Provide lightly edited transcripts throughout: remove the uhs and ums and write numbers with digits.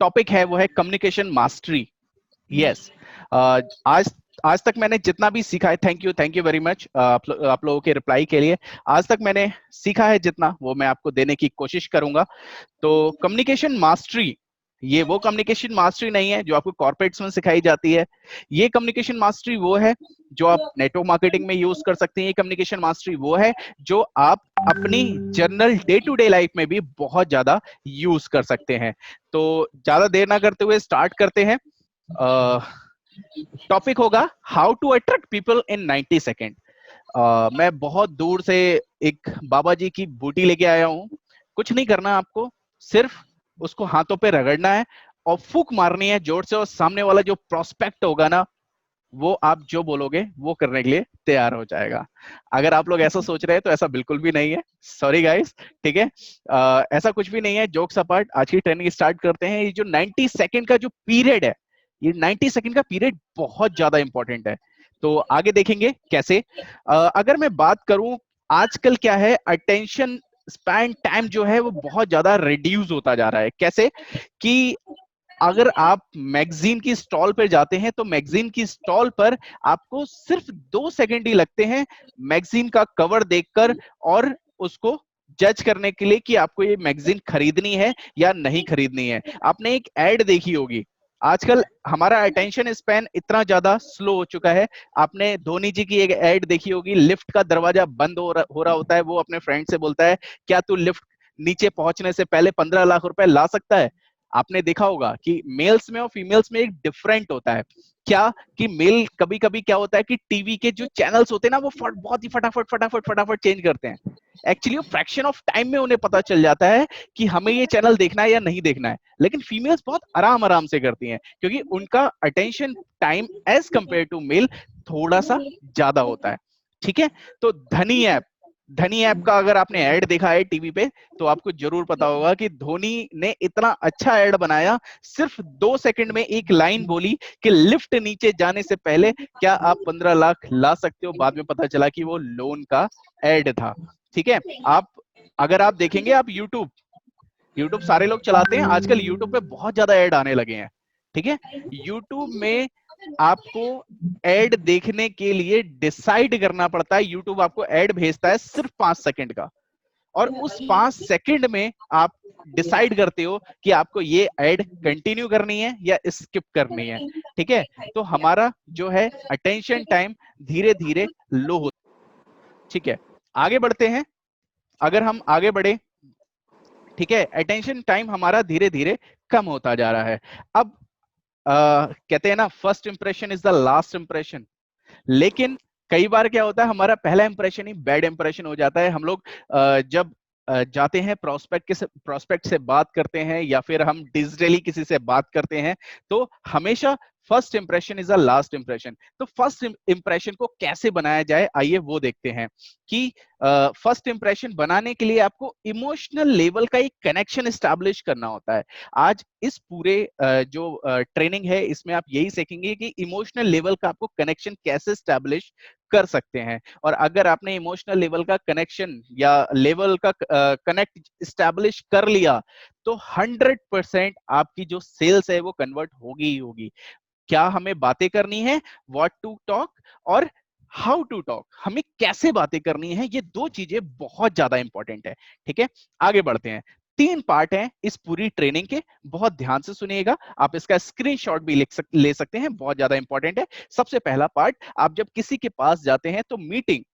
Topic है वो है कम्युनिकेशन मास्टरी। यस, आज आज तक मैंने जितना भी सीखा है, थैंक यू वेरी मच आप लोगों के रिप्लाई के लिए। आज तक मैंने सीखा है जितना, वो मैं आपको देने की कोशिश करूंगा। तो कम्युनिकेशन मास्टरी, ये वो कम्युनिकेशन मास्टरी नहीं है जो आपको कॉर्पोरेट्स में सिखाई जाती है। ये कम्युनिकेशन मास्टरी वो है जो आप नेटवर्क मार्केटिंग में यूज कर सकते हैं। ये कम्युनिकेशन मास्टरी वो है जो आप अपनी general day to day life में भी बहुत ज्यादा यूज कर सकते हैं। तो ज्यादा देर ना करते हुए स्टार्ट करते हैं। टॉपिक होगा how to attract people in 90 second. मैं बहुत दूर से एक बाबा जी की बूटी लेके आया हूँ। कुछ नहीं करना आपको, सिर्फ उसको हाथों पे रगड़ना है और फूक मारनी है जोर से, और सामने वाला जो प्रोस्पेक्ट होगा ना, वो आप जो बोलोगे वो करने के लिए तैयार हो जाएगा। अगर आप लोग ऐसा सोच रहे हैं तो ऐसा बिल्कुल भी नहीं है, सॉरी गाइस। ठीक है, ऐसा कुछ भी नहीं है। जोक्स अपार्ट, आज की ट्रेनिंग स्टार्ट करते हैं। ये जो 90 सेकंड का जो पीरियड है, ये 90 सेकंड का पीरियड बहुत ज्यादा इंपॉर्टेंट है। तो आगे देखेंगे कैसे। अगर मैं बात करूं, आजकल क्या है, अटेंशन स्पैन टाइम जो है वो बहुत ज्यादा रिड्यूस होता जा रहा है। कैसे कि अगर आप मैगजीन की स्टॉल पर जाते हैं तो मैगजीन की स्टॉल पर आपको सिर्फ 2 सेकंड ही लगते हैं मैगजीन का कवर देखकर और उसको जज करने के लिए कि आपको ये मैगजीन खरीदनी है या नहीं खरीदनी है। आपने एक एड देखी होगी। आजकल हमारा अटेंशन स्पैन इतना ज्यादा स्लो हो चुका है। आपने धोनी जी की एक एड देखी होगी, लिफ्ट का दरवाजा बंद हो रहा होता है, वो अपने फ्रेंड से बोलता है, क्या तू लिफ्ट नीचे पहुंचने से पहले 15 लाख रुपए ला सकता है। आपने देखा होगा कि मेल्स में और फीमेल्स में एक डिफरेंट होता है। क्या कि मेल कभी कभी क्या होता है कि टीवी के जो चैनल्स होते हैं ना, वो बहुत ही फटाफट फटाफट फटाफट चेंज करते हैं। एक्चुअली फ्रैक्शन ऑफ टाइम में उन्हें पता चल जाता है कि हमें ये चैनल देखना है या नहीं देखना है। लेकिन फीमेल्स बहुत आराम आराम से करती हैं क्योंकि उनका attention time as compare to male थोड़ा सा ज्यादा होता है। ठीक है, तो धनी ऐप का अगर आपने ऐड देखा है टीवी पे तो आपको जरूर पता होगा कि धोनी ने इतना अच्छा ऐड बनाया, सिर्फ 2 सेकंड में एक लाइन बोली कि लिफ्ट नीचे जाने से पहले क्या आप 15 लाख ला सकते हो। बाद में पता चला कि वो लोन का ऐड था। ठीक है, आप अगर आप देखेंगे, आप यूट्यूब सारे लोग चलाते हैं आजकल, यूट्यूब पे बहुत ज्यादा ऐड आने लगे हैं। ठीक है, यूट्यूब में आपको ऐड देखने के लिए डिसाइड करना पड़ता है। यूट्यूब आपको ऐड भेजता है सिर्फ 5 सेकंड का, और उस 5 सेकंड में आप डिसाइड करते हो कि आपको ये ऐड कंटिन्यू करनी है या स्किप करनी है। ठीक है, तो हमारा जो है अटेंशन टाइम धीरे धीरे लो होता है। ठीक है, आगे बढ़ते हैं। अगर हम आगे बढ़े, ठीक है, अटेंशन टाइम हमारा धीरे धीरे कम होता जा रहा है। अब कहते हैं ना, first impression is the last impression. लेकिन कई बार क्या होता है, हमारा पहला इंप्रेशन ही बैड इंप्रेशन हो जाता है। हम लोग जब जाते हैं प्रोस्पेक्ट से बात करते हैं या फिर हम डिजिटली किसी से बात करते हैं, तो हमेशा first impression is a last impression. तो फर्स्ट इंप्रेशन को कैसे बनाया जाए, आइए वो देखते हैं कि फर्स्ट इंप्रेशन बनाने के लिए आपको इमोशनल लेवल का एक कनेक्शन एस्टैब्लिश करना होता है। आज इस पूरे जो ट्रेनिंग है इसमें आप यही सीखेंगे कि इमोशनल लेवल का आपको कनेक्शन कैसे एस्टैब्लिश कर सकते हैं। और अगर आपने इमोशनल लेवल का कनेक्शन या लेवल का कनेक्ट एस्टैब्लिश कर लिया तो 100% आपकी जो सेल्स है वो कन्वर्ट होगी ही होगी। क्या हमें बातें करनी है, व्हाट टू टॉक और हाउ टू टॉक, हमें कैसे बातें करनी है, ये दो चीजें बहुत ज्यादा इंपॉर्टेंट है। ठीक है, आगे बढ़ते हैं। 3 पार्ट हैं इस पूरी ट्रेनिंग के, बहुत ध्यान से सुनिएगा। आप इसका स्क्रीनशॉट भी ले सकते हैं, बहुत ज्यादा इंपॉर्टेंट है। सबसे पहला पार्ट, आप जब किसी के पास जाते हैं तो मीटिंग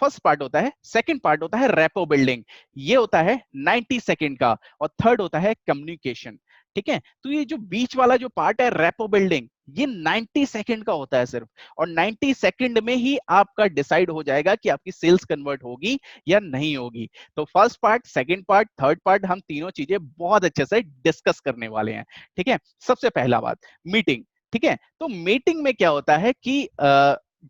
फर्स्ट पार्ट होता है, सेकंड पार्ट होता है रेपो बिल्डिंग, ये होता है 90 सेकंड का, और थर्ड होता है कम्युनिकेशन। ठीक है, तो ये जो बीच वाला जो पार्ट है रेपो बिल्डिंग, ये 90 सेकंड का होता है सिर्फ, और 90 सेकंड में ही आपका डिसाइड हो जाएगा कि आपकी सेल्स कन्वर्ट होगी या नहीं होगी। तो first part, second part, third part, हम तीनों चीजें बहुत अच्छे से डिस्कस करने वाले हैं। ठीक है, सबसे पहला बात, मीटिंग। ठीक है, तो मीटिंग में क्या होता है कि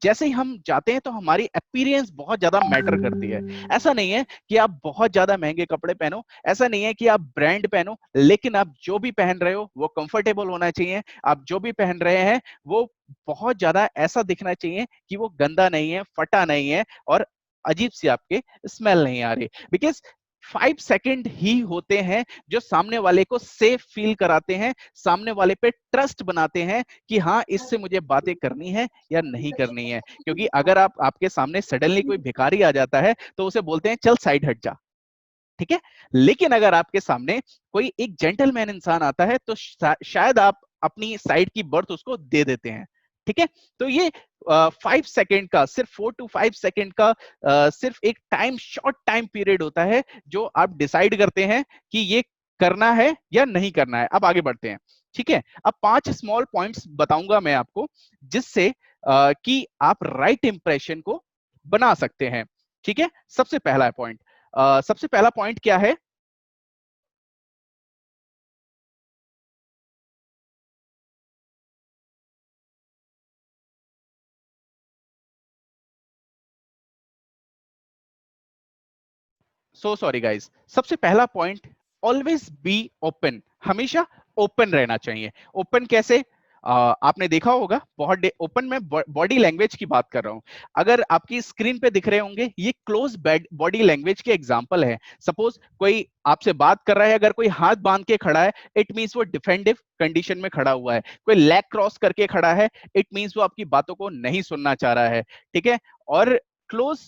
जैसे ही हम जाते हैं तो हमारी अपीयरेंस बहुत ज्यादा मैटर करती है। ऐसा नहीं है कि आप बहुत ज्यादा महंगे कपड़े पहनो, ऐसा नहीं है कि आप ब्रांड पहनो, लेकिन आप जो भी पहन रहे हो वो कंफर्टेबल होना चाहिए। आप जो भी पहन रहे हैं वो बहुत ज्यादा ऐसा दिखना चाहिए कि वो गंदा नहीं है, फटा नहीं है, और अजीब सी आपके स्मेल नहीं आ रही। बिकॉज 5 सेकंड ही होते हैं जो सामने वाले को सेफ फील कराते हैं, सामने वाले पे ट्रस्ट बनाते हैं कि हाँ इससे मुझे बातें करनी है या नहीं करनी है। क्योंकि अगर आपके सामने सडनली कोई भिखारी आ जाता है तो उसे बोलते हैं चल साइड हट जा, ठीक है। लेकिन अगर आपके सामने कोई एक जेंटलमैन इंसान आता है तो शायद आप अपनी साइड की बर्थ उसको दे देते हैं, ठीक है। तो ये 5 सेकेंड का, सिर्फ 4 to 5 सेकेंड का सिर्फ एक शॉर्ट टाइम पीरियड होता है जो आप डिसाइड करते हैं कि ये करना है या नहीं करना है। अब आगे बढ़ते हैं, ठीक है। अब 5 स्मॉल पॉइंट्स बताऊंगा मैं आपको जिससे कि आप राइट इंप्रेशन को बना सकते हैं, ठीक है। सबसे पहला पॉइंट, सबसे पहला पॉइंट क्या है? सो सॉरी गाइस, सबसे पहला पॉइंट, ऑलवेज बी ओपन। हमेशा ओपन रहना चाहिए। ओपन कैसे? आपने देखा होगा बहुत ओपन में बॉडी लैंग्वेज की बात कर रहा हूं। अगर आपकी स्क्रीन पे दिख रहे होंगे, ये क्लोज बॉडी लैंग्वेज के एग्जांपल है। सपोज कोई आपसे बात कर रहा है, अगर कोई हाथ बांध के खड़ा है, इट मींस वो डिफेंडिव कंडीशन में खड़ा हुआ है। कोई लेग क्रॉस करके खड़ा है, इट मींस वो आपकी बातों को नहीं सुनना चाह रहा है, ठीक है। और क्लोज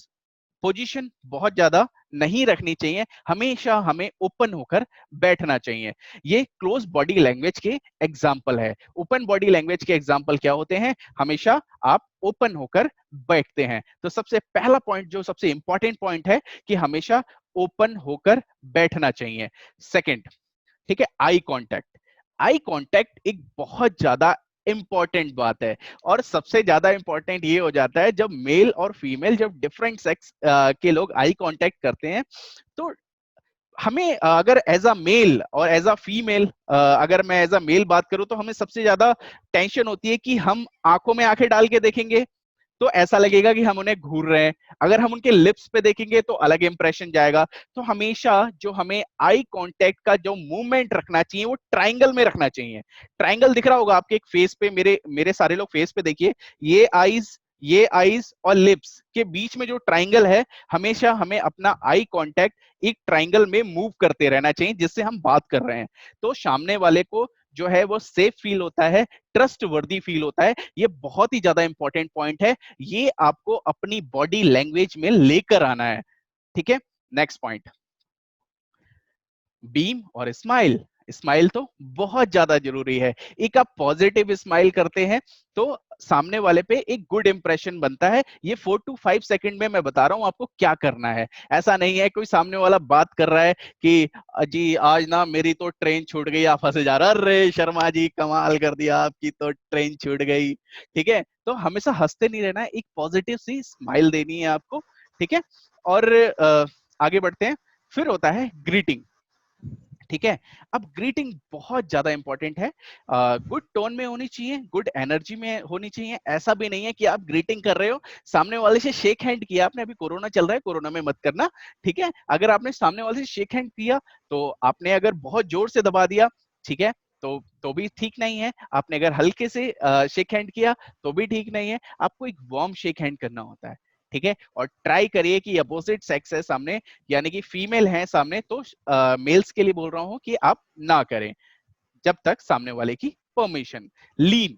पोजीशन बहुत ज्यादा नहीं रखनी चाहिए, हमेशा हमें ओपन होकर बैठना चाहिए। ये क्लोज बॉडी लैंग्वेज के एग्जाम्पल है। ओपन बॉडी लैंग्वेज के एग्जाम्पल क्या होते हैं? हमेशा आप ओपन होकर बैठते हैं। तो सबसे पहला पॉइंट, जो सबसे इंपॉर्टेंट पॉइंट है, कि हमेशा ओपन होकर बैठना चाहिए। सेकंड, ठीक है, आई कांटेक्ट। आई कांटेक्ट एक बहुत ज्यादा इंपॉर्टेंट बात है। और सबसे ज्यादा इंपॉर्टेंट ये हो जाता है जब मेल और फीमेल, जब डिफरेंट सेक्स के लोग आई कांटेक्ट करते हैं, तो हमें अगर एज अ मेल और एज अ फीमेल, अगर मैं एज अ मेल बात करूं, तो हमें सबसे ज्यादा टेंशन होती है कि हम आंखों में आंखें डाल के देखेंगे तो ऐसा लगेगा कि हम उन्हें घूर रहे हैं। अगर हम उनके लिप्स पे देखेंगे तो अलग इंप्रेशन जाएगा। तो हमेशा जो हमें आई कांटेक्ट का जो मूवमेंट रखना चाहिए वो ट्राइंगल में रखना चाहिए। ट्राइंगल दिख रहा होगा आपके एक फेस पे, मेरे मेरे सारे लोग फेस पे देखिए, ये आईज और लिप्स के बीच में जो ट्राइंगल है, हमेशा हमें अपना आई कांटेक्ट एक ट्राइंगल में मूव करते रहना चाहिए जिससे हम बात कर रहे हैं। तो सामने वाले को जो है वो सेफ फील होता है, ट्रस्ट वर्दी फील होता है। ये बहुत ही ज्यादा इंपॉर्टेंट पॉइंट है, ये आपको अपनी बॉडी लैंग्वेज में लेकर आना है, ठीक है। नेक्स्ट पॉइंट, बीम और स्माइल। स्माइल तो बहुत ज्यादा जरूरी है। एक आप पॉजिटिव स्माइल करते हैं तो सामने वाले पे एक गुड इंप्रेशन बनता है। ये 4 to 5 सेकंड में मैं बता रहा हूं आपको क्या करना है। ऐसा नहीं है कोई सामने वाला बात कर रहा है कि जी आज ना मेरी तो ट्रेन छूट गई, आप हंसे जा रहे, अरे शर्मा जी कमाल कर दिया, आपकी तो ट्रेन छूट गई, ठीक है। तो हमेशा हंसते नहीं रहना है, एक पॉजिटिव सी स्माइल देनी है आपको, ठीक है। और आगे बढ़ते हैं। फिर होता है ग्रीटिंग, ठीक है। अब ग्रीटिंग बहुत ज्यादा इंपॉर्टेंट है। गुड टोन में होनी चाहिए, गुड एनर्जी में होनी चाहिए। ऐसा भी नहीं है कि आप ग्रीटिंग कर रहे हो, सामने वाले से शेक हैंड किया आपने, अभी कोरोना चल रहा है, कोरोना में मत करना, ठीक है। अगर आपने सामने वाले से शेक हैंड किया तो आपने अगर बहुत जोर से दबा दिया, ठीक है, तो भी ठीक नहीं है। आपने अगर हल्के से शेक हैंड किया तो भी ठीक नहीं है। आपको एक वार्म शेक हैंड करना होता है, ठीक है। और ट्राई करिए कि अपोजिट सेक्स है सामने, यानी कि फीमेल है सामने, तो मेल्स के लिए बोल रहा हूं कि आप ना करें जब तक सामने वाले की परमिशन। लीन,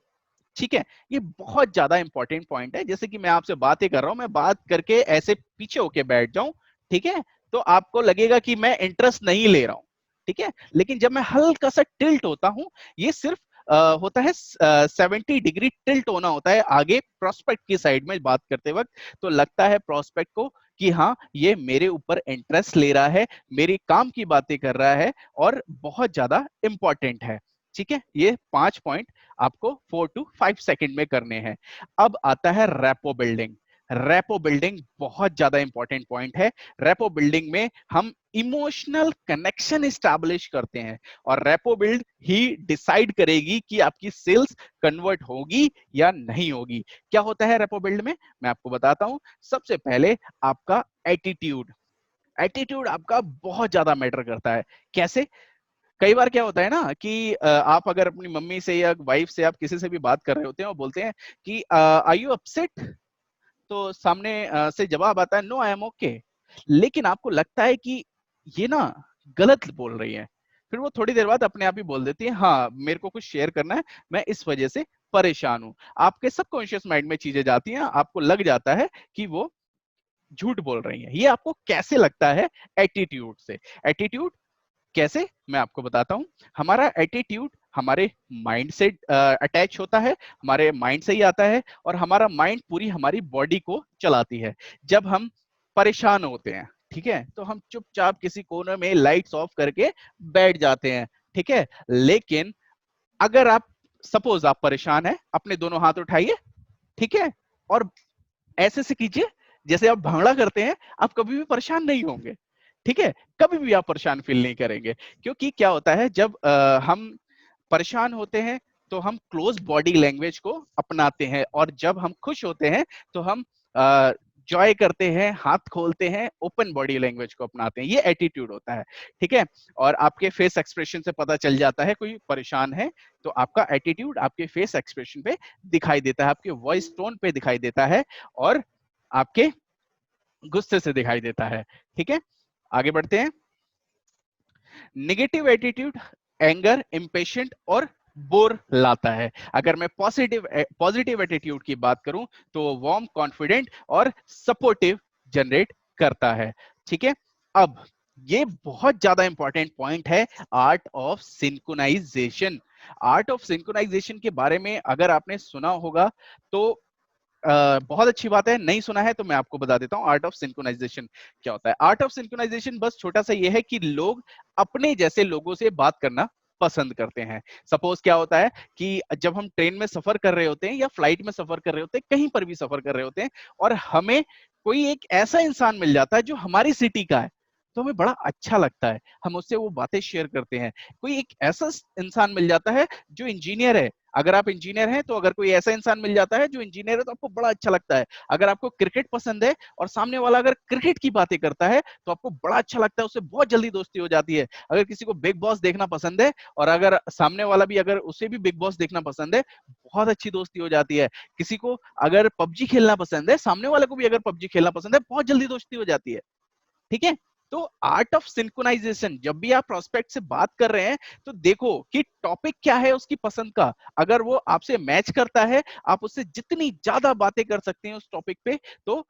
ठीक है, ये बहुत ज्यादा इंपॉर्टेंट पॉइंट है। जैसे कि मैं आपसे बातें कर रहा हूं, मैं बात करके ऐसे पीछे होके बैठ जाऊं, ठीक है, तो आपको लगेगा कि मैं इंटरेस्ट नहीं ले रहा हूं, ठीक है। लेकिन जब मैं हल्का सा टिल्ट होता हूं, ये सिर्फ होता है 70 डिग्री टिल्ट होना होता है आगे प्रोस्पेक्ट की साइड में बात करते वक्त, तो लगता है प्रोस्पेक्ट को कि हाँ ये मेरे ऊपर इंटरेस्ट ले रहा है, मेरी काम की बातें कर रहा है और बहुत ज्यादा इंपॉर्टेंट है, ठीक है। ये 5 पॉइंट आपको 4 to 5 सेकंड में करने हैं। अब आता है रेपो बिल्डिंग। रेपो बिल्डिंग बहुत ज्यादा इंपॉर्टेंट पॉइंट है। रेपो बिल्डिंग में हम इमोशनल कनेक्शन स्टैब्लिश करते हैं और रेपो बिल्ड ही डिसाइड करेगी कि आपकी सेल्स कन्वर्ट होगी या नहीं होगी। क्या होता है रेपो बिल्ड में, मैं आपको बताता हूं। सबसे पहले आपका एटीट्यूड। एटीट्यूड आपका बहुत ज्यादा मैटर करता है। कैसे? कई बार क्या होता है ना कि आप अगर अपनी मम्मी से या वाइफ से, आप किसी से भी बात कर रहे होते हैं और बोलते हैं कि आर यू अपसेट, तो सामने से जवाब आता है नो आई एम ओके। लेकिन आपको लगता है कि ये ना गलत बोल रही है। फिर वो थोड़ी देर बाद अपने आप ही बोल देती है, हाँ मेरे को कुछ शेयर करना है, मैं इस वजह से परेशान हूं। आपके सबकॉन्शियस माइंड में चीजें जाती हैं, आपको लग जाता है कि वो झूठ बोल रही हैं। ये आपको कैसे लगता है? एटीट्यूड से। एटीट्यूड कैसे, मैं आपको बताता हूं। हमारा एटीट्यूड हमारे माइंड से अटैच होता है, हमारे माइंड से ही आता है, और हमारा माइंड पूरी हमारी बॉडी को चलाती है। जब हम परेशान होते हैं, ठीक है, तो हम चुपचाप किसी कोने में लाइट्स ऑफ करके बैठ जाते हैं, ठीक है। लेकिन अगर आप, सपोज आप परेशान हैं, अपने दोनों हाथ उठाइए, ठीक है, और ऐसे से कीजिए जैसे आप भांगड़ा करते हैं, आप कभी भी परेशान नहीं होंगे, ठीक है। कभी भी आप परेशान फील नहीं करेंगे। क्योंकि क्या होता है, जब हम परेशान होते हैं तो हम क्लोज बॉडी लैंग्वेज को अपनाते हैं, और जब हम खुश होते हैं तो हम जॉय करते हैं, हाथ खोलते हैं, ओपन बॉडी लैंग्वेज को अपनाते हैं। ये एटीट्यूड होता है, ठीक है। और आपके फेस एक्सप्रेशन से पता चल जाता है कोई परेशान है, तो आपका एटीट्यूड आपके फेस एक्सप्रेशन पे दिखाई देता है, आपके वॉइस टोन पे दिखाई देता है, और आपके गुस्से से दिखाई देता है, ठीक है। आगे बढ़ते हैं। नेगेटिव एटीट्यूड एंगर, इम्पेशेंट और बोर लाता है। अगर मैं पॉजिटिव एटीट्यूड की बात करूं तो वार्म, कॉन्फिडेंट और सपोर्टिव जनरेट करता है, ठीक है। अब ये बहुत ज्यादा इंपॉर्टेंट पॉइंट है, art of synchronisation. Art of synchronisation के बारे में अगर आपने सुना होगा तो बहुत अच्छी बात है, नहीं सुना है तो मैं आपको बता देता हूं आर्ट ऑफ सिंक्रोनाइजेशन क्या होता है। आर्ट ऑफ सिंक्रोनाइजेशन बस छोटा सा ये है कि लोग अपने जैसे लोगों से बात करना पसंद करते हैं। सपोज क्या होता है कि जब हम ट्रेन में सफर कर रहे होते हैं या फ्लाइट में सफर कर रहे होते हैं, कहीं पर भी सफर कर रहे होते हैं, और हमें कोई एक ऐसा इंसान मिल जाता है जो हमारी सिटी का है, तो हमें बड़ा अच्छा लगता है, हम उससे वो बातें शेयर करते हैं। कोई एक ऐसा इंसान मिल जाता है जो इंजीनियर है, अगर आप इंजीनियर हैं तो अगर कोई ऐसा इंसान मिल जाता है जो इंजीनियर है तो आपको बड़ा अच्छा लगता है। अगर आपको क्रिकेट पसंद है और सामने वाला अगर क्रिकेट की बातें करता है तो आपको बड़ा अच्छा लगता है, उससे बहुत जल्दी दोस्ती हो जाती है। अगर किसी को बिग बॉस देखना पसंद है और अगर सामने वाला भी, अगर उसे भी बिग बॉस देखना पसंद है, बहुत अच्छी दोस्ती हो जाती है। किसी को अगर पबजी खेलना पसंद है, सामने वाले को भी अगर पबजी खेलना पसंद है, बहुत जल्दी दोस्ती हो जाती है, ठीक है। तो आर्ट ऑफ सिंक्रोनाइजेशन, जब भी आप प्रोस्पेक्ट से बात कर रहे हैं तो देखो कि टॉपिक क्या है उसकी पसंद का। अगर वो आपसे मैच करता है, आप उससे जितनी ज्यादा बातें कर सकते हैं उस टॉपिक पे, तो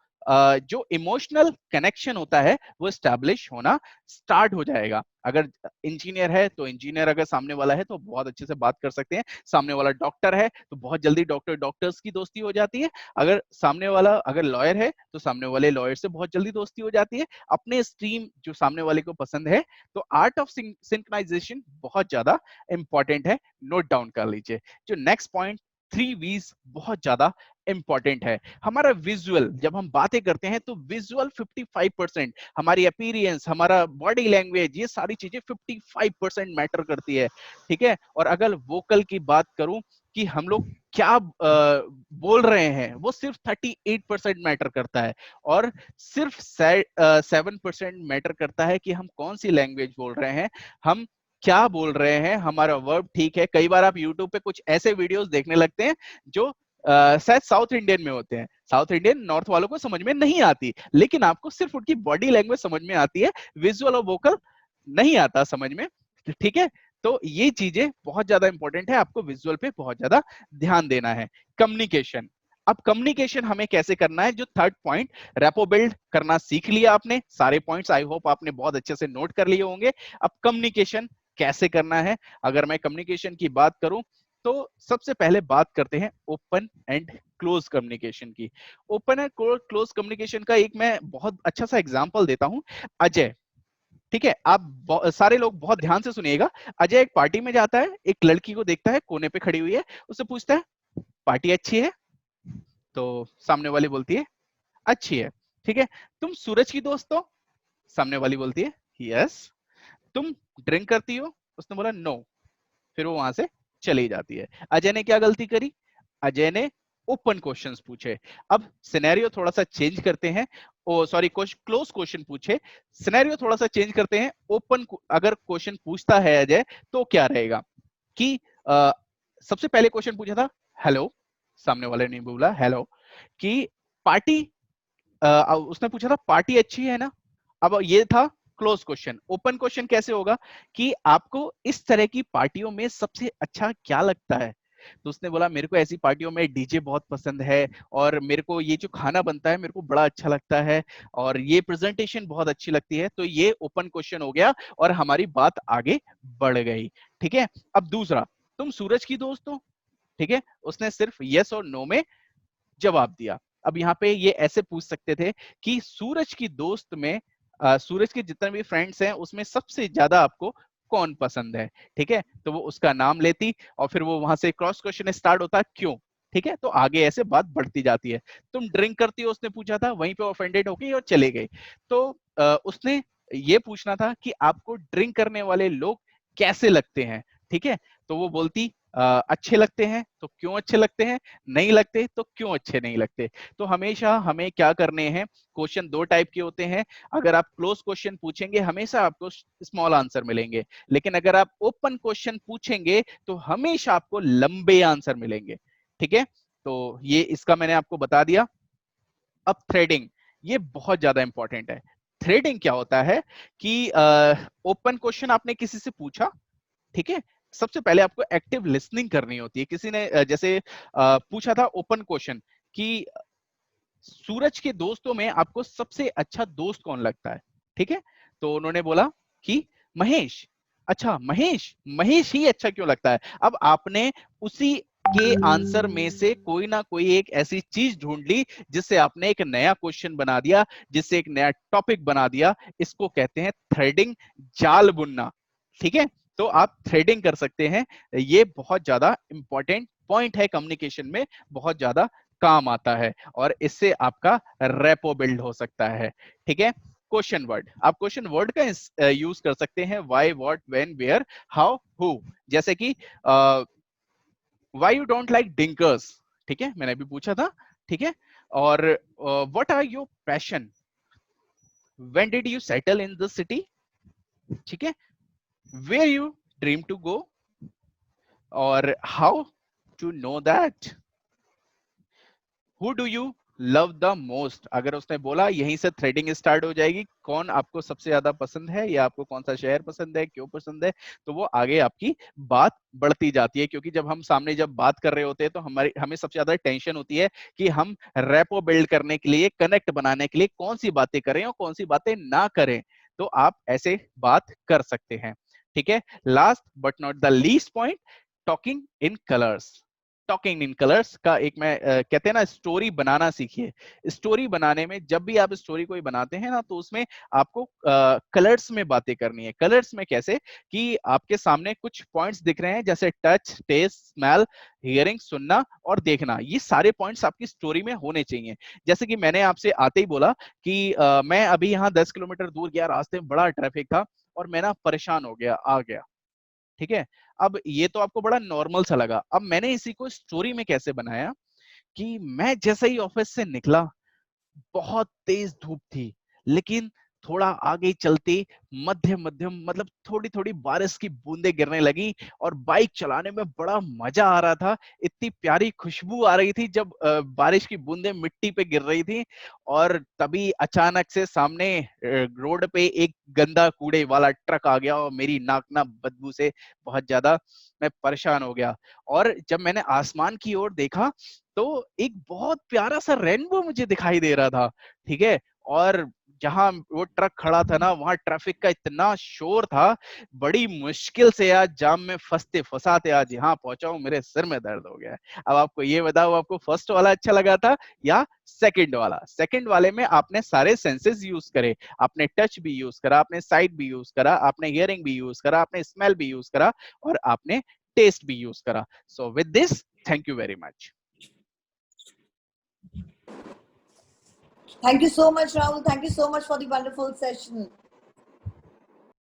जो इमोशनल कनेक्शन होता है वो स्टैब्लिश होना स्टार्ट हो जाएगा। अगर इंजीनियर है तो इंजीनियर अगर सामने वाला है तो बहुत अच्छे से बात कर सकते हैं। सामने वाला डॉक्टर है तो बहुत जल्दी डॉक्टर्स की दोस्ती हो जाती है। अगर सामने वाला अगर लॉयर है तो सामने वाले लॉयर से बहुत जल्दी दोस्ती हो जाती है, अपने स्ट्रीम जो सामने वाले को पसंद है। तो आर्ट ऑफ सिंक्रोनाइजेशन बहुत ज्यादा इंपॉर्टेंट है, नोट डाउन कर लीजिए। जो नेक्स्ट पॉइंट 3 V's बहुत ज्यादा इंपॉर्टेंट है। हमारा विजुअल, जब हम बातें करते हैं तो विजुअल 55%, हमारी अपीयरेंस, हमारा बॉडी लैंग्वेज, ये सारी चीजें 55% मैटर करती है, ठीक है। और अगर वोकल की बात करूं कि हम लोग क्या बोल रहे हैं, वो सिर्फ 38% मैटर करता है, और सिर्फ 7% मैटर करता है कि हम कौन सी लैंग्वेज बोल रहे हैं, हम क्या बोल रहे हैं, हमारा वर्ब ठीक है। कई बार आप यूट्यूब पे कुछ ऐसे वीडियोस देखने लगते हैं जो शायद साउथ इंडियन में होते हैं, साउथ इंडियन नॉर्थ वालों को समझ में नहीं आती, लेकिन आपको सिर्फ उनकी बॉडी लैंग्वेज समझ में आती है, विजुअल और वोकल नहीं आता समझ में, ठीक है। तो ये चीजें बहुत ज्यादा इंपॉर्टेंट है, आपको विजुअल पे बहुत ज्यादा ध्यान देना है। कम्युनिकेशन, अब कम्युनिकेशन हमें कैसे करना है, जो थर्ड पॉइंट, रैपो बिल्ड करना सीख लिया आपने, सारे पॉइंट्स आई होप आपने बहुत अच्छे से नोट कर लिए होंगे। अब कम्युनिकेशन कैसे करना है, अगर मैं कम्युनिकेशन की बात करूं तो सबसे पहले बात करते हैं ओपन एंड क्लोज कम्युनिकेशन की। ओपन एंड क्लोज कम्युनिकेशन का एक मैं बहुत अच्छा सा एग्जांपल देता हूं। अजय, ठीक है, आप सारे लोग बहुत ध्यान से सुनिएगा। अजय एक पार्टी में जाता है, एक लड़की को देखता है कोने पे खड़ी हुई है, उससे पूछता है पार्टी अच्छी है, तो सामने वाली बोलती है अच्छी है, ठीक है। तुम सूरज की दोस्त हो, सामने वाली बोलती है यस। तुम ड्रिंक करती हो, उसने बोला नो, फिर वो वहां से चली जाती है। अजय ने क्या गलती करी, अजय ने ओपन क्वेश्चंस पूछे। अब सिनेरियो थोड़ा सा चेंज करते हैं, ओ सॉरी क्लोज क्वेश्चन पूछे, सिनेरियो थोड़ा सा चेंज करते हैं। ओपन अगर क्वेश्चन पूछता है अजय तो क्या रहेगा कि सबसे पहले क्वेश्चन पूछा था हेलो, सामने वाले ने बोला हेलो, कि पार्टी, उसने पूछा था पार्टी अच्छी है ना। अब ये था क्लोज क्वेश्चन। ओपन क्वेश्चन कैसे होगा कि आपको इस तरह की पार्टियों में सबसे अच्छा क्या लगता है? तो उसने बोला मेरे को ऐसी पार्टियों में डीजे बहुत पसंद है, और मेरे को ये जो खाना बनता है मेरे को बड़ा अच्छा लगता है, और ये प्रेजेंटेशन बहुत अच्छी लगती है। तो ये ओपन क्वेश्चन हो गया और हमारी बात आगे बढ़ गई। ठीक है, अब दूसरा, तुम सूरज की दोस्त हो? ठीक है, उसने सिर्फ यस और नो में जवाब दिया। अब यहाँ पे ये ऐसे पूछ सकते थे कि सूरज की दोस्त में सूरज के जितने भी फ्रेंड्स हैं उसमें सबसे ज्यादा आपको कौन पसंद है? ठीक है, तो वो उसका नाम लेती और फिर वो वहां से क्रॉस क्वेश्चन स्टार्ट होता, क्यों? ठीक है, तो आगे ऐसे बात बढ़ती जाती है। तुम ड्रिंक करती हो, उसने पूछा था, वहीं पे ऑफेंडेड हो गई और चले गए। तो उसने ये पूछना था कि आपको ड्रिंक करने वाले लोग कैसे लगते हैं? ठीक है, तो वो बोलती अच्छे लगते हैं। तो क्यों अच्छे लगते हैं? नहीं लगते तो क्यों अच्छे नहीं लगते? तो हमेशा हमें क्या करने हैं, क्वेश्चन दो टाइप के होते हैं। अगर आप क्लोज क्वेश्चन पूछेंगे हमेशा आपको स्मॉल आंसर मिलेंगे, लेकिन अगर आप ओपन क्वेश्चन पूछेंगे तो हमेशा आपको लंबे आंसर मिलेंगे। ठीक है, तो ये इसका मैंने आपको बता दिया। अब थ्रेडिंग, ये बहुत ज्यादा इंपॉर्टेंट है। थ्रेडिंग क्या होता है कि ओपन क्वेश्चन आपने किसी से पूछा, ठीक है, सबसे पहले आपको एक्टिव लिसनिंग करनी होती है। किसी ने जैसे पूछा था ओपन क्वेश्चन कि सूरज के दोस्तों में आपको सबसे अच्छा दोस्त कौन लगता है? ठीक है, तो उन्होंने बोला कि महेश। अच्छा, महेश, महेश ही अच्छा क्यों लगता है? अब आपने उसी के आंसर में से कोई ना कोई एक ऐसी चीज ढूंढ ली जिससे आपने एक नया क्वेश्चन बना दिया, जिससे एक नया टॉपिक बना दिया। इसको कहते हैं थ्रेडिंग, जाल बुनना। ठीक है, तो आप थ्रेडिंग कर सकते हैं। ये बहुत ज्यादा इंपॉर्टेंट पॉइंट है, कम्युनिकेशन में बहुत ज्यादा काम आता है, और इससे आपका रेपो बिल्ड हो सकता है। ठीक है, क्वेश्चन वर्ड, आप क्वेश्चन वर्ड का यूज कर सकते हैं, why, what, when, where, how, who. जैसे कि why you don't like drinkers? ठीक है, मैंने अभी पूछा था। ठीक है, और what are your passion? When did you settle in the city? ठीक है, where you dream to go, और how to know that, Who do you love the most? अगर उसने बोला, यहीं से थ्रेडिंग स्टार्ट हो जाएगी। कौन आपको सबसे ज्यादा पसंद है, या आपको कौन सा शहर पसंद है, क्यों पसंद है, तो वो आगे आपकी बात बढ़ती जाती है। क्योंकि जब हम सामने जब बात कर रहे होते हैं तो हमें सबसे ज्यादा टेंशन होती है कि हम रेपो बिल्ड करने के लिए, कनेक्ट बनाने के लिए कौन सी बातें करें और कौन सी बातें ना करें। तो आप ऐसे बात कर सकते हैं। ठीक है, last but not the least point, talking in colours. Talking in colours का एक मैं कहते हैं ना, स्टोरी बनाना सीखिए। स्टोरी बनाने में जब भी आप स्टोरी कोई बनाते हैं ना, तो उसमें आपको कलर्स में बातें करनी है। कलर्स में कैसे कि आपके सामने कुछ पॉइंट्स दिख रहे हैं, जैसे टच, टेस्ट, स्मेल, हियरिंग, सुनना और देखना। ये सारे पॉइंट्स आपकी स्टोरी में होने चाहिए। जैसे कि मैंने आपसे आते ही बोला कि मैं अभी यहाँ 10 किलोमीटर दूर गया, रास्ते में बड़ा ट्रैफिक था और मैं ना परेशान हो गया, आ गया। ठीक है, अब ये तो आपको बड़ा नॉर्मल सा लगा। अब मैंने इसी को स्टोरी में कैसे बनाया कि मैं जैसे ही ऑफिस से निकला, बहुत तेज धूप थी, लेकिन थोड़ा आगे चलते मध्यम मध्यम मतलब थोड़ी थोड़ी बारिश की बूंदें गिरने लगी, और बाइक चलाने में बड़ा मजा आ रहा था। इतनी प्यारी खुशबू आ रही थी जब बारिश की बूंदें मिट्टी पे गिर रही थी। और तभी अचानक से सामने रोड पे एक गंदा कूड़े वाला ट्रक आ गया, और मेरी नाक ना बदबू से बहुत ज्यादा मैं परेशान हो गया। और जब मैंने आसमान की ओर देखा तो एक बहुत प्यारा सा रेनबो मुझे दिखाई दे रहा था। ठीक है, और जहां वो ट्रक खड़ा था ना, वहां ट्रैफिक का इतना शोर था, बड़ी मुश्किल से आज जाम में फंसते फंसाते आज यहाँ पहुंचा हूं, मेरे सिर में दर्द हो गया है। अब आपको ये बताओ, आपको फर्स्ट वाला अच्छा लगा था या सेकंड वाला? सेकंड वाले में आपने सारे सेंसेस यूज करे, आपने टच भी यूज करा, आपने साइट भी यूज करा, आपने हियरिंग भी यूज करा, आपने स्मेल भी यूज करा, और आपने टेस्ट भी यूज करा। So with this, thank you very much. Thank you so much, Rahul. Thank you so much for the wonderful session.